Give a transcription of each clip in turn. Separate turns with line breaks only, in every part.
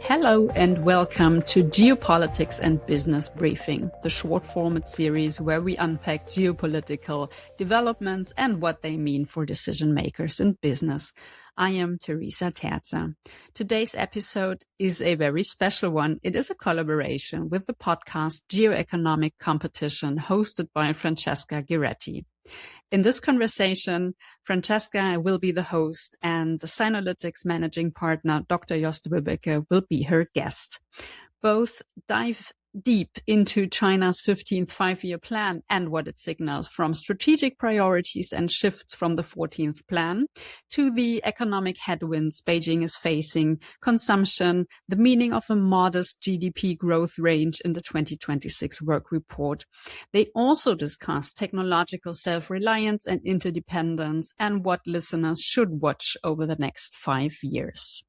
Hello and welcome to Geopolitics and Business Briefing, the short format series where we unpack geopolitical developments and what they mean for decision makers in business. I am Teresa Terza. Today's episode is a very special one. It is a collaboration with the podcast Geoeconomic Competition, hosted by Francesca Ghiretti. In this conversation, Francesca will be the host and the Sinolytics managing partner, Dr. Jost Wübbeke, will be her guest. Both dive deep into China's 15th five-year plan and what it signals, from strategic priorities and shifts from the 14th plan to the economic headwinds Beijing is facing, consumption, the meaning of a modest GDP growth range in the 2026 work report. They also discuss technological self-reliance and interdependence and what listeners should watch over the next 5 years.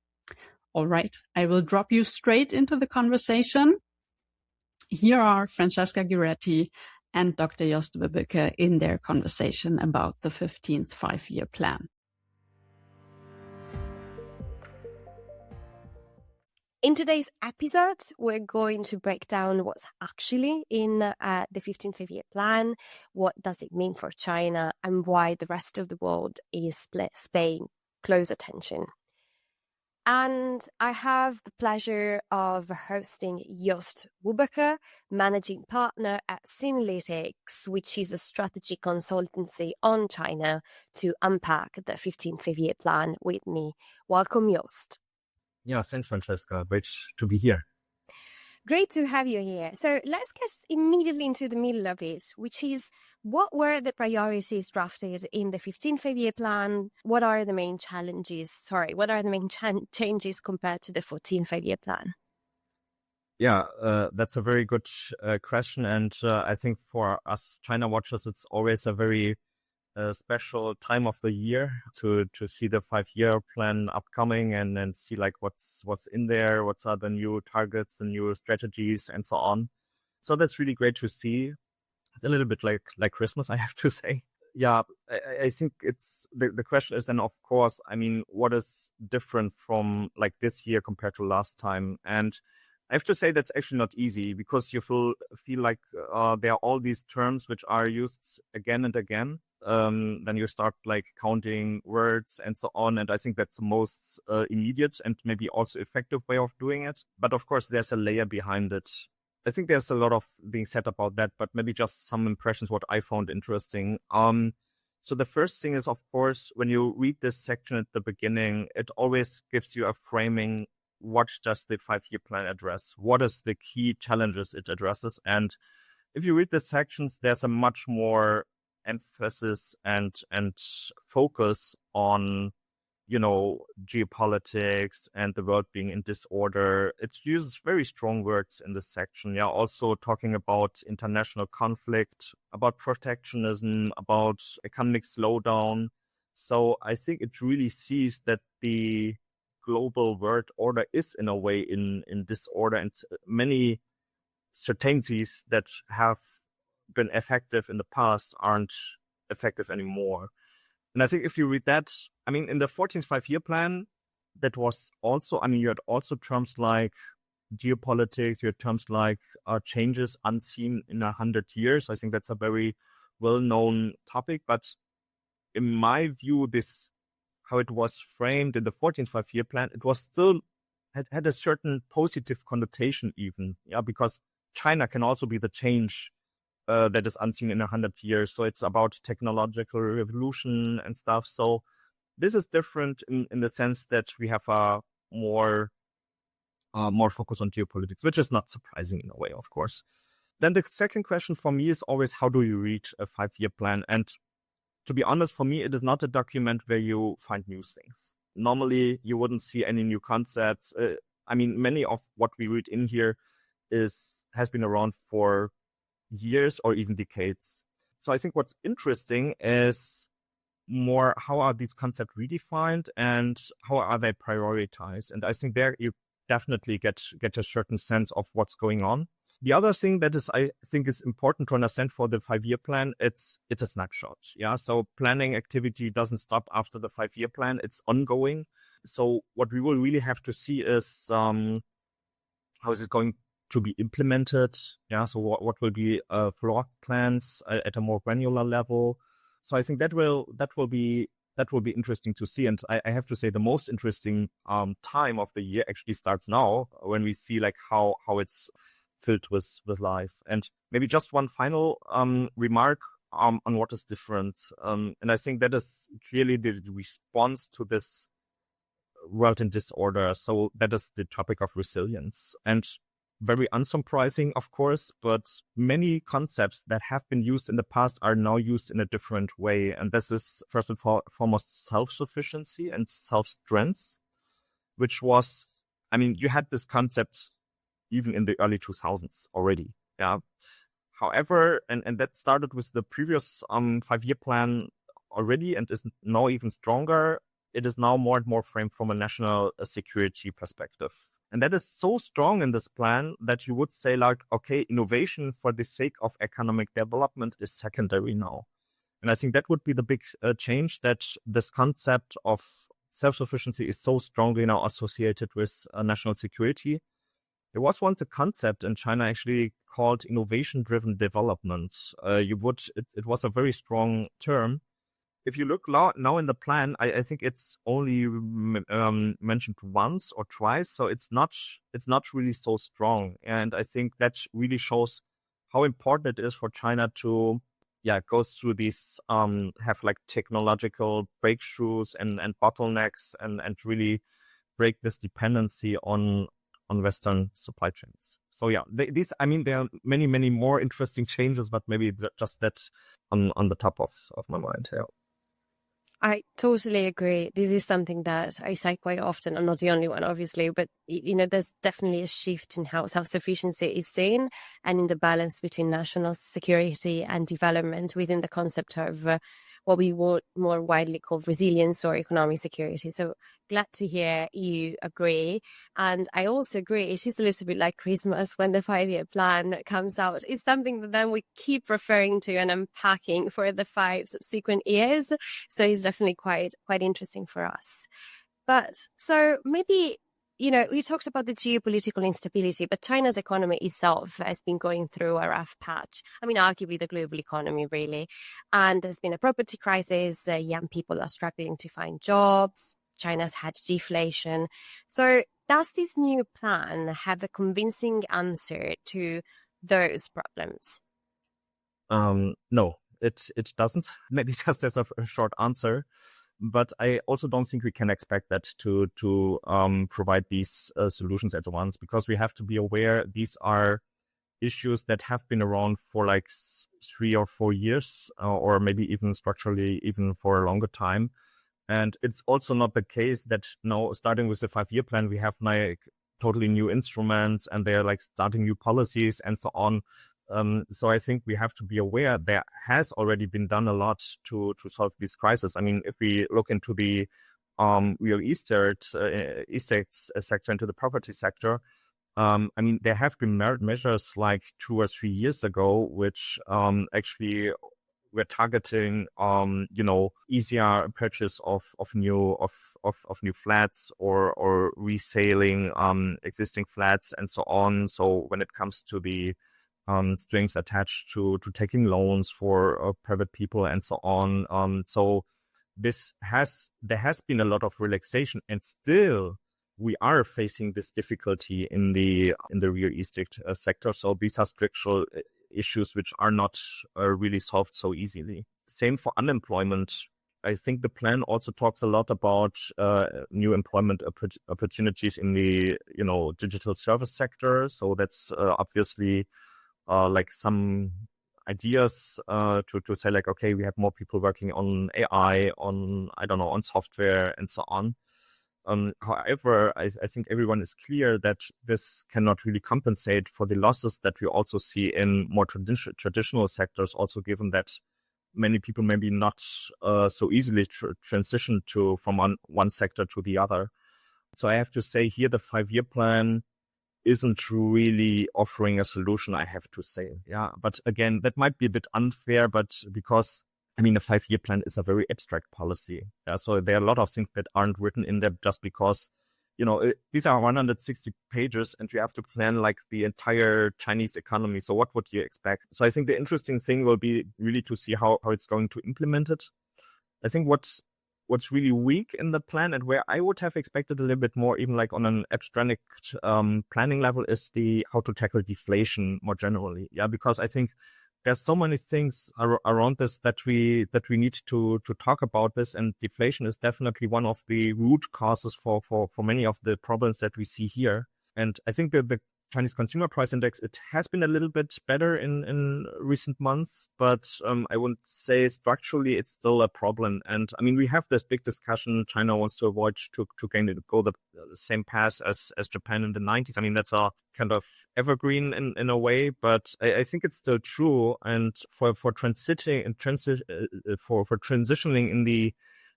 All right, I will drop you straight into the conversation. Here are Francesca Ghiretti and Dr. Jost Wübbeke in their conversation about the 15th five-year plan.
In today's episode, we're going to break down what's actually in the 15th five-year plan, what does it mean for China, and why the rest of the world is paying close attention. And I have the pleasure of hosting Jost Wübbeke, managing partner at Sinolytics, which is a strategy consultancy on China, to unpack the 15th five-year plan with me. Welcome, Jost.
Yeah, thanks, Francesca. Great to be here.
Great to have you here. So let's get immediately into the middle of it, which is what were the priorities drafted in the 15th five-year plan? What are the main challenges? What are the main changes compared to the 14th five-year plan?
Yeah, that's a very good question. And I think for us China watchers, it's always a very special time of the year to see the 5-year plan upcoming and then see like what's in there, what are the new targets, the new strategies, and so on. So that's really great to see. It's a little bit like Christmas, I have to say. Yeah, I think it's the question is then, of course, I mean, what is different from like this year compared to last time? And I have to say that's actually not easy, because you feel like there are all these terms which are used again and again. Then you start like counting words and so on. And I think that's the most immediate and maybe also effective way of doing it. But of course, there's a layer behind it. I think there's a lot of being said about that, but maybe just some impressions, what I found interesting. So the first thing is, of course, when you read this section at the beginning, it always gives you a framing. What does the 5-year plan address? What is the key challenges it addresses? And if you read the sections, there's a much more emphasis and focus on, geopolitics and the world being in disorder. It uses very strong words in this section. Yeah, also talking about international conflict, about protectionism, about economic slowdown. So I think it really sees that the global world order is in a way in disorder, and many certainties that have been effective in the past aren't effective anymore. And I think if you read that, I mean, in the 14th five-year plan, that was also, you had also terms like geopolitics, you had terms like changes unseen in 100 years. I think that's a very well-known topic. But in my view, how it was framed in the 14th five-year plan, it was still had a certain positive connotation even, because China can also be the change that is unseen in 100 years. So it's about technological revolution and stuff. So this is different in the sense that we have a more focus on geopolitics, which is not surprising in a way, of course. Then the second question for me is always, how do you read a 5-year plan? And to be honest, for me, it is not a document where you find new things. Normally, you wouldn't see any new concepts. Many of what we read in here has been around for years or even decades. So I think what's interesting is more how are these concepts redefined and how are they prioritized? And I think there you definitely get a certain sense of what's going on. The other thing that I think is important to understand for the 5-year plan, it's a snapshot. Yeah. So planning activity doesn't stop after the 5-year plan. It's ongoing. So what we will really have to see is how is it going to be implemented? Yeah, so what will be floor plans at a more granular level? So I think that will be interesting to see. And I have to say the most interesting time of the year actually starts now, when we see like how it's filled with life. And maybe just one final remark on what is different. And I think that is clearly the response to this world in disorder. So that is the topic of resilience. And very unsurprising, of course, but many concepts that have been used in the past are now used in a different way. And this is first and foremost self-sufficiency and self-strength, which was, I mean, you had this concept even in the early 2000s already. Yeah. However, and that started with the previous 5-year plan already and is now even stronger. It is now more and more framed from a national security perspective. And that is so strong in this plan that you would say like, okay, innovation for the sake of economic development is secondary now. And I think that would be the big change, that this concept of self-sufficiency is so strongly now associated with national security. There was once a concept in China actually called innovation-driven development. It was a very strong term. If you look now in the plan, I think it's only mentioned once or twice, so it's not really so strong. And I think that really shows how important it is for China to go through these have like technological breakthroughs and bottlenecks and really break this dependency on Western supply chains. So there are many more interesting changes, but maybe just that on the top of my mind. Yeah.
I totally agree. This is something that I say quite often. I'm not the only one, obviously, but there's definitely a shift in how self-sufficiency is seen and in the balance between national security and development within the concept of what we would more widely call resilience or economic security. So glad to hear you agree. And I also agree, it is a little bit like Christmas when the 5-year plan comes out. It's something that then we keep referring to and unpacking for the 5 subsequent years. So it's definitely quite interesting for us. But so maybe, we talked about the geopolitical instability, but China's economy itself has been going through a rough patch. I mean, arguably the global economy, really. And there's been a property crisis. Young people are struggling to find jobs. China's had deflation. So does this new plan have a convincing answer to those problems?
No, it doesn't. Maybe just as a short answer. But I also don't think we can expect that to provide these solutions at once, because we have to be aware these are issues that have been around for like 3 or 4 years, or maybe even structurally even for a longer time. And it's also not the case that now, starting with the 5-year plan, we have like totally new instruments and they're like starting new policies and so on. So I think we have to be aware there has already been done a lot to solve this crisis. I mean, if we look into the real estate sector, into the property sector, I mean, there have been measures like 2 or 3 years ago, which actually were targeting, easier purchase of new flats or reselling existing flats and so on. So when it comes to the strings attached to taking loans for private people and so on. So there has been a lot of relaxation, and still we are facing this difficulty in the real estate sector. So these are structural issues which are not really solved so easily. Same for unemployment. I think the plan also talks a lot about new employment opportunities in the digital service sector. So that's obviously like some ideas to say like, okay, we have more people working on AI, on software and so on. However, I think everyone is clear that this cannot really compensate for the losses that we also see in more traditional sectors, also given that many people maybe not so easily transition from one sector to the other. So I have to say here, the 5-year plan isn't really offering a solution, I have to say. Yeah. But again, that might be a bit unfair, but because, I mean, a 5-year plan is a very abstract policy. Yeah. So there are a lot of things that aren't written in there just because these are 160 pages and you have to plan like the entire Chinese economy. So what would you expect? So I think the interesting thing will be really to see how it's going to implement it. I think what's really weak in the plan and where I would have expected a little bit more, even like on an abstract planning level, is how to tackle deflation more generally. Yeah, because I think there's so many things around this that we need to talk about this, and deflation is definitely one of the root causes for many of the problems that we see here. And I think that the Chinese Consumer Price Index, it has been a little bit better in recent months, but I wouldn't say structurally it's still a problem. And I mean, we have this big discussion. China wants to avoid to go the same path as Japan in the 90s. I mean, that's a kind of evergreen in a way, but I think it's still true. And for transitioning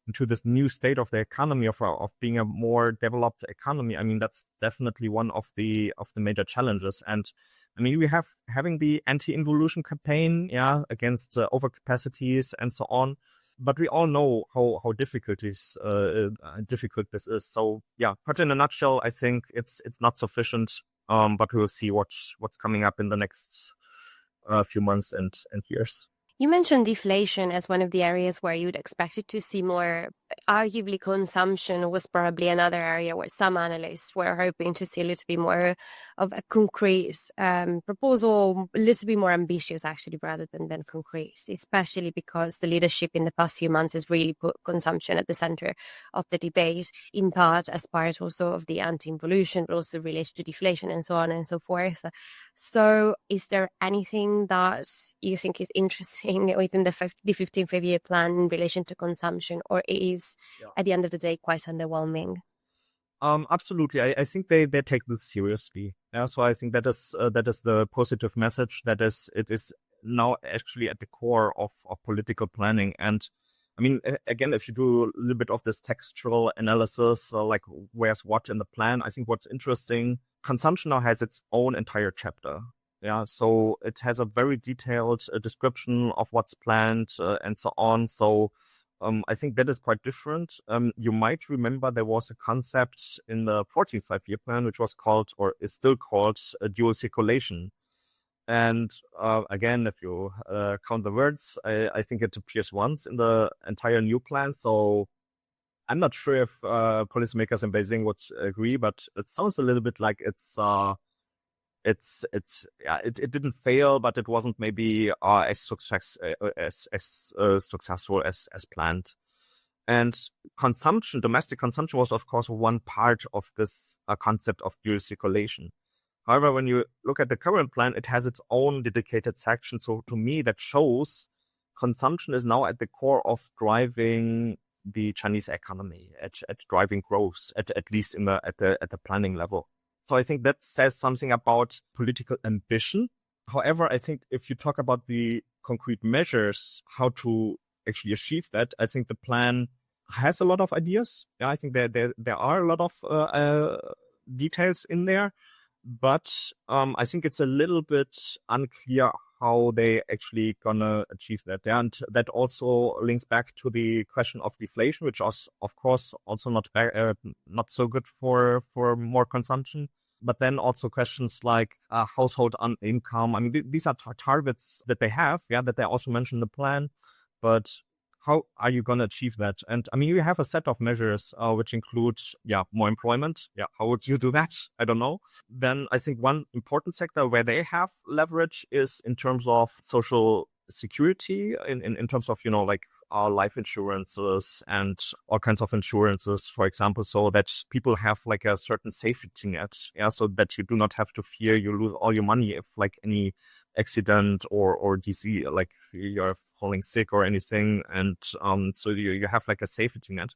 into this new state of the economy of being a more developed economy, I mean, that's definitely one of the major challenges. And I mean, we having the anti-involution campaign, against overcapacities and so on. But we all know how difficult this is. So put in a nutshell, I think it's not sufficient. But we will see what's coming up in the next few months and years.
You mentioned deflation as one of the areas where you'd expected to see more. Arguably, consumption was probably another area where some analysts were hoping to see a little bit more of a concrete proposal, a little bit more ambitious, actually, rather than concrete, especially because the leadership in the past few months has really put consumption at the center of the debate, in part as part also of the anti-involution, but also related to deflation and so on and so forth. So is there anything that you think is interesting within the 15th five-year plan in relation to consumption, or is at the end of the day quite underwhelming?
Absolutely. I think they take this seriously. Yeah. So I think that is the positive message. It is now actually at the core of political planning. And I mean, again, if you do a little bit of this textual analysis, like where's what in the plan, I think what's interesting, consumption now has its own entire chapter. Yeah, so it has a very detailed description of what's planned and so on. So I think that is quite different. You might remember there was a concept in the 14th five-year plan, which was called, or is still called, dual circulation. And again, if you count the words, I think it appears once in the entire new plan. So I'm not sure if policymakers in Beijing would agree, but it sounds a little bit like it didn't fail, but it wasn't maybe as successful as planned. And domestic consumption was of course one part of this concept of dual circulation. However, when you look at the current plan, it has its own dedicated section. So to me, that shows consumption is now at the core of driving the Chinese economy, at driving growth, at least at the planning level. So I think that says something about political ambition. However, I think if you talk about the concrete measures, how to actually achieve that, I think the plan has a lot of ideas. Yeah, I think there are a lot of details in there, but I think it's a little bit unclear how they actually gonna achieve that. Yeah, and that also links back to the question of deflation, which is of course also not so good for more consumption. But then also questions like household income. I mean, these are targets that they have, that they also mentioned in the plan. But how are you going to achieve that? And I mean, you have a set of measures which include, more employment. Yeah, how would you do that? I don't know. Then I think one important sector where they have leverage is in terms of social security, in terms of, like life insurances and all kinds of insurances, for example, so that people have like a certain safety net, so that you do not have to fear you lose all your money if like any accident or disease, like you're falling sick or anything. And so you have like a safety net.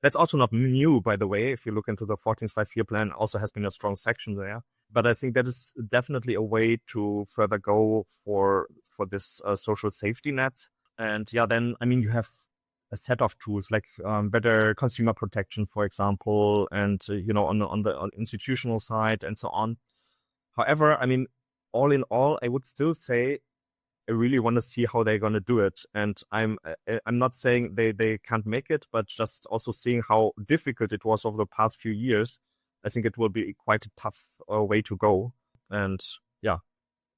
That's also not new, by the way. If you look into the 14th five-year plan, also has been a strong section there. But I think that is definitely a way to further go for this social safety net. And then, I mean, you have a set of tools like better consumer protection, for example, and, on the institutional side and so on. However, I mean, all in all, I would still say I really want to see how they're going to do it. And I'm not saying they can't make it, but just also seeing how difficult it was over the past few years. I think it will be quite a tough way to go. And yeah,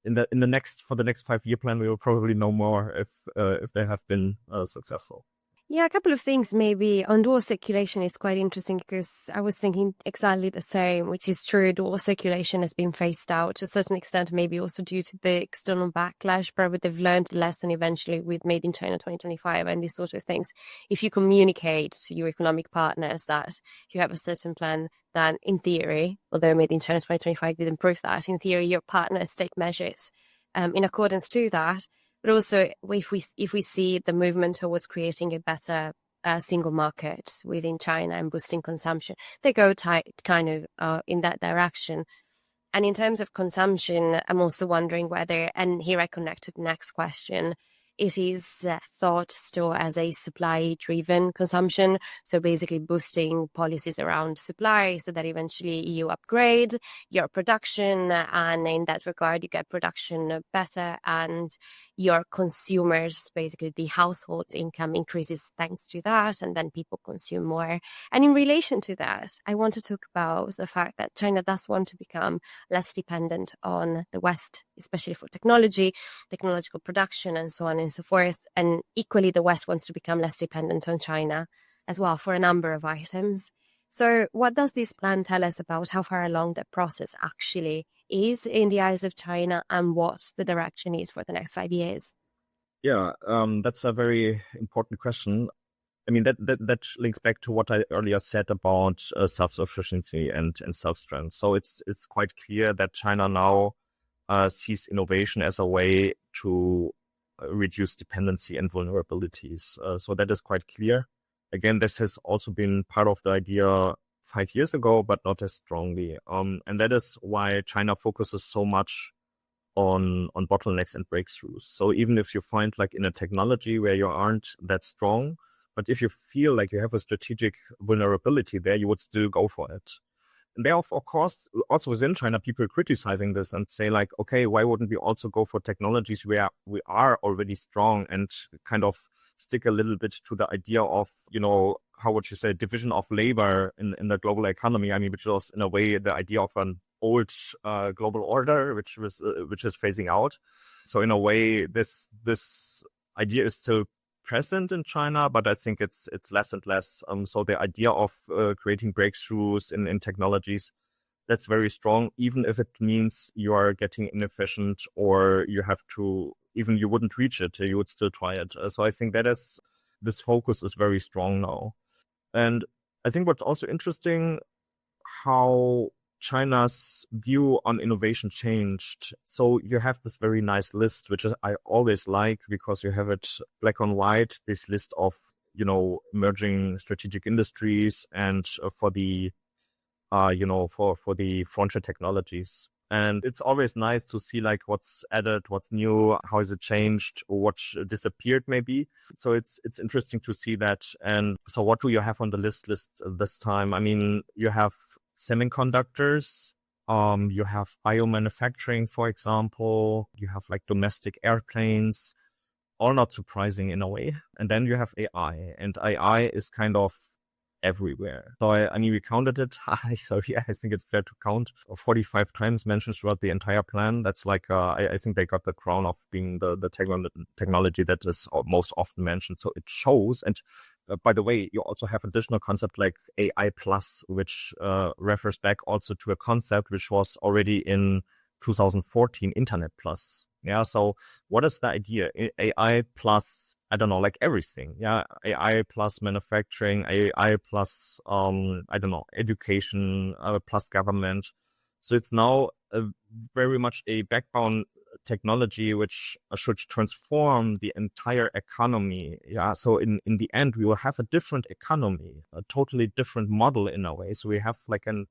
for the next 5-year plan, we will probably know more if they have been successful.
Yeah, a couple of things maybe on dual circulation is quite interesting because I was thinking exactly the same, which is true. Dual circulation has been phased out to a certain extent, maybe also due to the external backlash. Probably they've learned the lesson eventually with Made in China 2025 and these sort of things. If you communicate to your economic partners that you have a certain plan, then in theory, although Made in China 2025 didn't prove that, in theory, your partners take measures in accordance to that. But also, if we see the movement towards creating a better single market within China and boosting consumption, they go kind of in that direction. And in terms of consumption, I'm also wondering whether, and here I connect to the next question, it is thought still as a supply-driven consumption. So basically boosting policies around supply so that eventually you upgrade your production. And in that regard, you get production better and your consumers, basically the household income increases thanks to that. And then people consume more. And in relation to that, I want to talk about the fact that China does want to become less dependent on the West, especially for technological production, and so on and so forth. And equally, the West wants to become less dependent on China as well for a number of items. So what does this plan tell us about how far along that process actually is in the eyes of China and what the direction is for the next 5 years?
Yeah, that's a very important question. I mean, that links back to what I earlier said about self-sufficiency and self-strength. So it's quite clear that China now sees innovation as a way to reduce dependency and vulnerabilities. So that is quite clear. Again, this has also been part of the idea 5 years ago, but not as strongly. And that is why China focuses so much on bottlenecks and breakthroughs. So even if you find like in a technology where you aren't that strong, but if you feel like you have a strategic vulnerability there, you would still go for it. And there are, of course, also within China, people criticizing this and say like, okay, why wouldn't we also go for technologies where we are already strong and kind of stick a little bit to the idea of, how would you say, division of labor in the global economy? I mean, which was in a way the idea of an old global order, which is phasing out. So in a way, this idea is still present in China, but I think it's less and less. So the idea of creating breakthroughs in technologies, that's very strong, even if it means you are getting inefficient or you have to, even you wouldn't reach it, you would still try it. So I think this focus is very strong now. And I think what's also interesting, how China's view on innovation changed. So you have this very nice list, which I always like because you have it black on white, this list of, emerging strategic industries and for the, for the frontier technologies. And it's always nice to see like what's added, what's new, how has it changed, or what disappeared maybe. So it's interesting to see that. And so what do you have on the list this time? I mean, you have semiconductors, you have biomanufacturing, for example, you have like domestic airplanes, all not surprising in a way. And then you have AI, and AI is kind of everywhere. So I mean, we counted it. So yeah, I think it's fair to count 45 times mentioned throughout the entire plan. That's like, I think they got the crown of being the technology that is most often mentioned. So it shows. And by the way, you also have additional concept like AI plus, which refers back also to a concept which was already in 2014, Internet plus. Yeah. So what is the idea? AI plus, I don't know, like everything. Yeah. AI plus manufacturing, AI plus, education, plus government. So it's now very much a backbone technology which should transform the entire economy. Yeah. So in the end, we will have a different economy, a totally different model in a way. So we have like an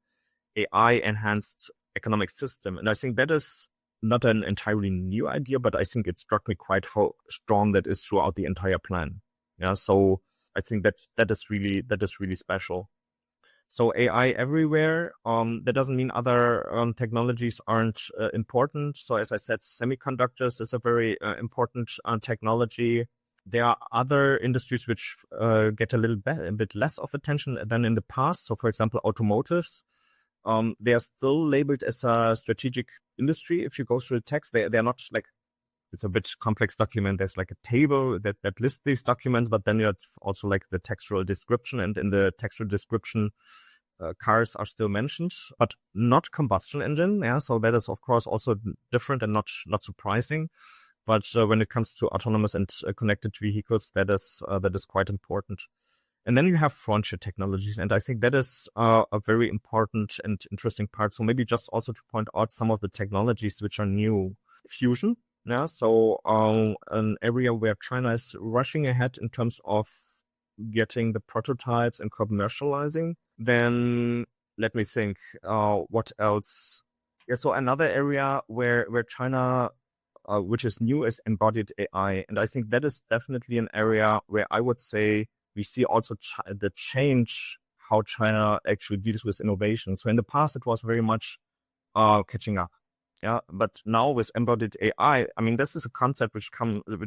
AI enhanced economic system. And I think that is not an entirely new idea, but I think it struck me quite how strong that is throughout the entire plan. Yeah. So I think that is really special. So AI everywhere. That doesn't mean other technologies aren't important. So as I said, semiconductors is a very important technology. There are other industries which get a bit less of attention than in the past. So for example, automotives. they are still labeled as a strategic industry. If you go through the text, they're not like, it's a bit complex document. There's like a table that lists these documents, but then you have also like the textual description, and in the textual description, cars are still mentioned, but not combustion engine. Yeah, so that is of course also different and not surprising. But when it comes to autonomous and connected vehicles, that is quite important. And then you have frontier technologies, and I think that is a very important and interesting part. So maybe just also to point out some of the technologies which are new. Fusion, yeah. So an area where China is rushing ahead in terms of getting the prototypes and commercializing. Then let me think, what else? Yeah, so another area where China, which is new, is embodied AI. And I think that is definitely an area where I would say we see also the change how China actually deals with innovation. So in the past, it was very much catching up. Yeah, but now with embodied AI, I mean, this is a concept which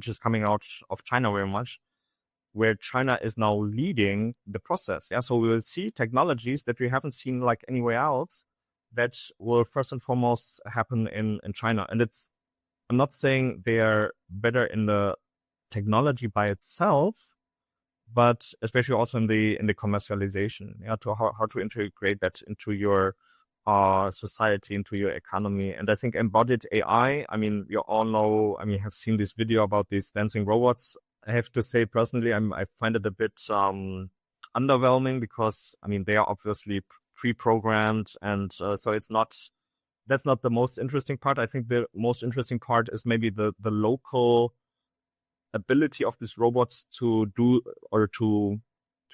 is coming out of China very much, where China is now leading the process. Yeah, so we will see technologies that we haven't seen like anywhere else that will first and foremost happen in China. And I'm not saying they are better in the technology by itself, but especially also in the commercialization. Yeah, to how to integrate that into your society, into your economy. And I think embodied AI, I mean, you all know, I mean, have seen this video about these dancing robots. I have to say personally, I find it a bit underwhelming because, I mean, they are obviously pre-programmed, and so that's not the most interesting part. I think the most interesting part is maybe the local ability of these robots to do or to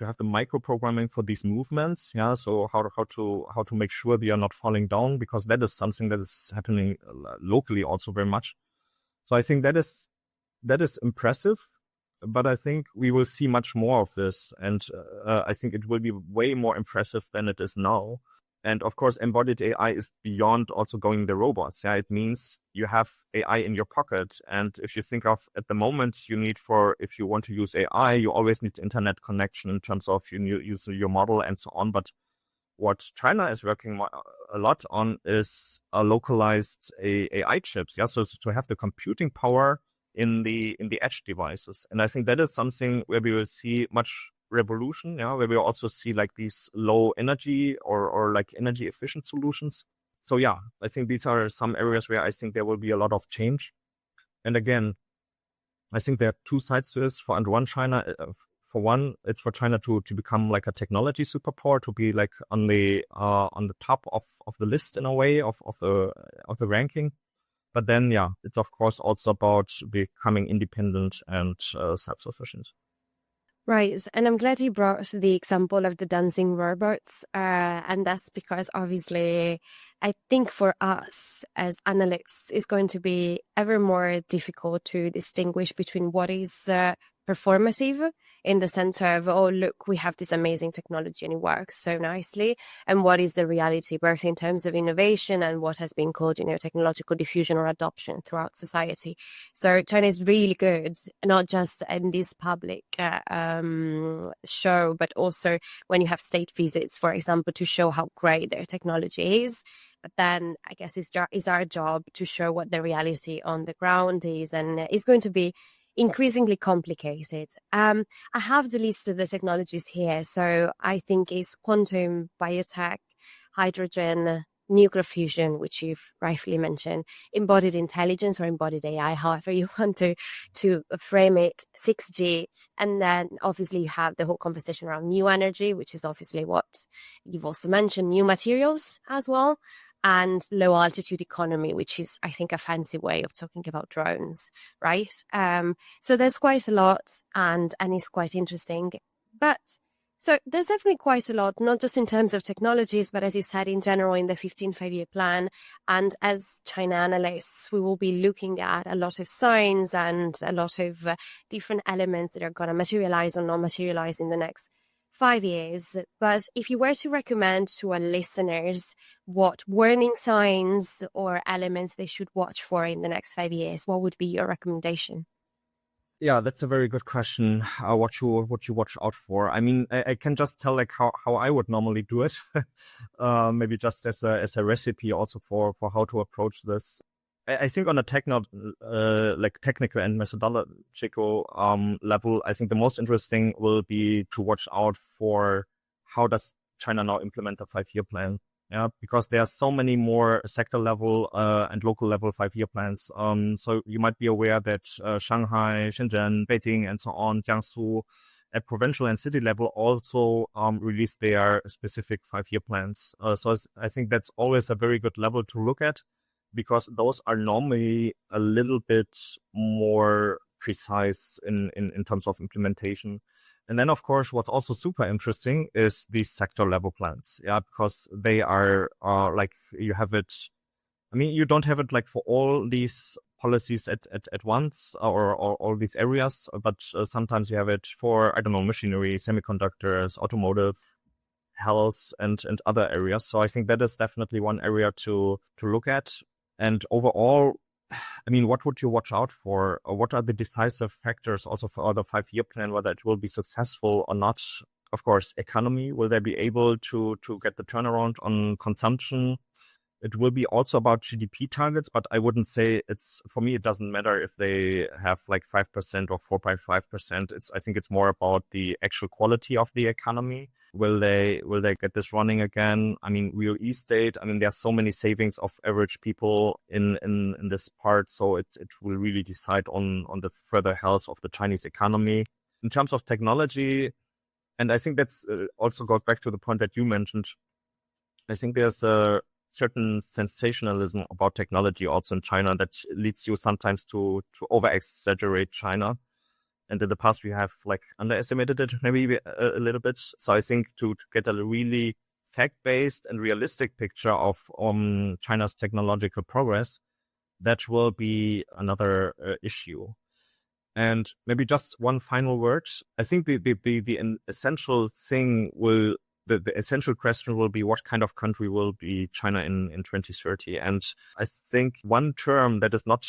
have the micro-programming for these movements. Yeah, so how to make sure they are not falling down, because that is something that is happening locally also very much. So I think that is impressive, but I think we will see much more of this, and I think it will be way more impressive than it is now. And of course, embodied AI is beyond also going the robots. Yeah, it means you have AI in your pocket. And if you think of at the moment, if you want to use AI, you always need internet connection in terms of you use your model and so on. But what China is working a lot on is a localized AI chips. Yeah, so to have the computing power in the edge devices. And I think that is something where we will see much revolution, yeah, where we also see like these low energy or like energy efficient solutions. So yeah, I think these are some areas where I think there will be a lot of change. And again, I think there are two sides to this. For one, it's for China to become like a technology superpower, to be like on the top of the list in a way of the ranking. But then, yeah, it's of course also about becoming independent and self-sufficient.
Right. And I'm glad you brought the example of the dancing robots. And that's because obviously I think for us as analysts, it's going to be ever more difficult to distinguish between what is performative in the sense of, oh, look, we have this amazing technology and it works so nicely, and what is the reality, both in terms of innovation and what has been called, technological diffusion or adoption throughout society. So China is really good, not just in this public show, but also when you have state visits, for example, to show how great their technology is. But then I guess it's our job to show what the reality on the ground is, and it's going to be increasingly complicated. I have the list of the technologies here. So I think it's quantum, biotech, hydrogen, nuclear fusion, which you've rightfully mentioned, embodied intelligence or embodied AI, however you want to frame it, 6G. And then obviously you have the whole conversation around new energy, which is obviously what you've also mentioned, new materials as well, and low altitude economy, which is, I think, a fancy way of talking about drones, right? So there's quite a lot, and it's quite interesting. But so there's definitely quite a lot, not just in terms of technologies, but as you said, in general, in the 15 5-year plan. And as China analysts, we will be looking at a lot of signs and a lot of different elements that are going to materialize or not materialize in the next 5 years. But if you were to recommend to our listeners what warning signs or elements they should watch for in the next 5 years, what would be your recommendation?
Yeah, that's a very good question. What you watch out for? I mean, I can just tell like how I would normally do it. Maybe just as a recipe also for how to approach this. I think on a technical and methodological level, I think the most interesting will be to watch out for how does China now implement the 5-year plan. Yeah, because there are so many more sector level and local level 5-year plans. So you might be aware that Shanghai, Shenzhen, Beijing, and so on, Jiangsu, at provincial and city level also released their specific 5-year plans. So I think that's always a very good level to look at, because those are normally a little bit more precise in terms of implementation. And then, of course, what's also super interesting is these sector level plans. Yeah, because they are like you have it. I mean, you don't have it like for all these policies at once or all these areas, but sometimes you have it for, I don't know, machinery, semiconductors, automotive, health, and other areas. So I think that is definitely one area to look at. And overall, I mean, what would you watch out for? Or what are the decisive factors also for the 5-year plan, whether it will be successful or not? Of course, economy, will they be able to get the turnaround on consumption? It will be also about GDP targets, but I wouldn't say for me, it doesn't matter if they have like 5% or 4.5%. I think it's more about the actual quality of the economy. Will they get this running again? I mean, real estate. I mean, there's so many savings of average people in this part. So it will really decide on the further health of the Chinese economy. In terms of technology, and I think that's also got back to the point that you mentioned. I think there's a certain sensationalism about technology also in China that leads you sometimes to over-exaggerate China. And in the past, we have like underestimated it maybe a little bit. So I think to get a really fact-based and realistic picture of China's technological progress, that will be another issue. And maybe just one final word. I think the essential thing the essential question will be what kind of country will be China in 2030. And I think one term that is not,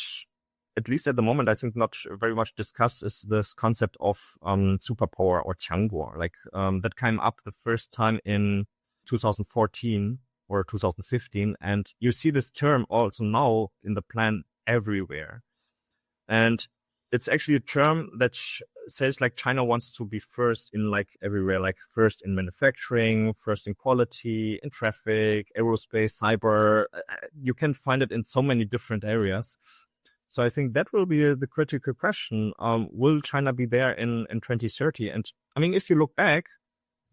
at least at the moment, I think not very much discussed is this concept of superpower or Qiangguo. Like that came up the first time in 2014 or 2015. And you see this term also now in the plan everywhere. And it's actually a term that says like China wants to be first in like everywhere, like first in manufacturing, first in quality, in traffic, aerospace, cyber. You can find it in so many different areas. So I think that will be the critical question. Will China be there in 2030? And I mean, if you look back,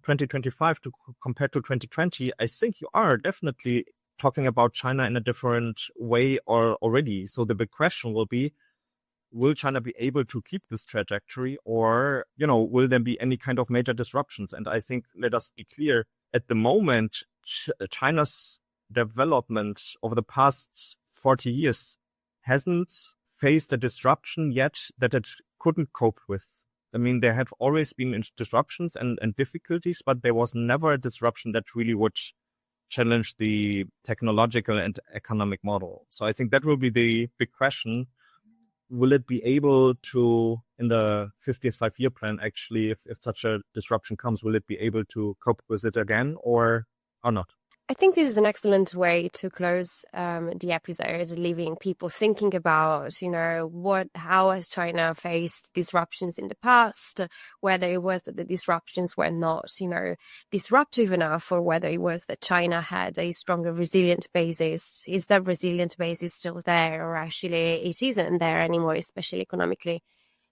2025 compared to 2020, I think you are definitely talking about China in a different way already. So the big question will be, will China be able to keep this trajectory, or, will there be any kind of major disruptions? And I think, let us be clear, at the moment, China's development over the past 40 years hasn't faced a disruption yet that it couldn't cope with. I mean, there have always been disruptions and difficulties, but there was never a disruption that really would challenge the technological and economic model. So I think that will be the big question. Will it be able to, in the 50th 5-year plan, actually, if such a disruption comes, will it be able to cope with it again or not?
I think this is an excellent way to close the episode, leaving people thinking about, how has China faced disruptions in the past, whether it was that the disruptions were not, disruptive enough, or whether it was that China had a stronger resilient basis. Is that resilient basis still there, or actually it isn't there anymore, especially economically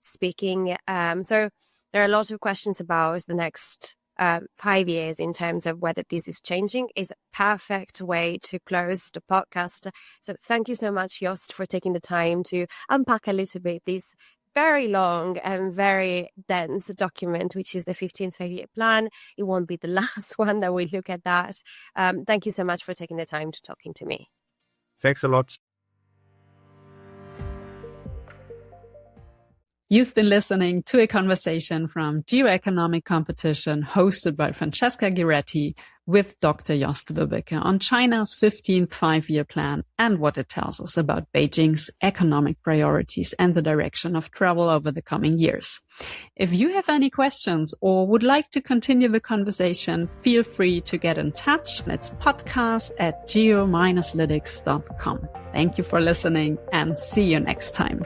speaking? So there are a lot of questions about the next 5 years in terms of whether this is changing. Is a perfect way to close the podcast. So thank you so much, Jost, for taking the time to unpack a little bit this very long and very dense document, which is the 15th 5-year plan. It won't be the last one that we look at that. Thank you so much for taking the time to talking to me.
Thanks a lot.
You've been listening to a conversation from Geoeconomic Competition hosted by Francesca Ghiretti with Dr. Jost Wübbeke on China's 15th five-year plan and what it tells us about Beijing's economic priorities and the direction of travel over the coming years. If you have any questions or would like to continue the conversation, feel free to get in touch. It's podcast@geo-lytics.com. Thank you for listening and see you next time.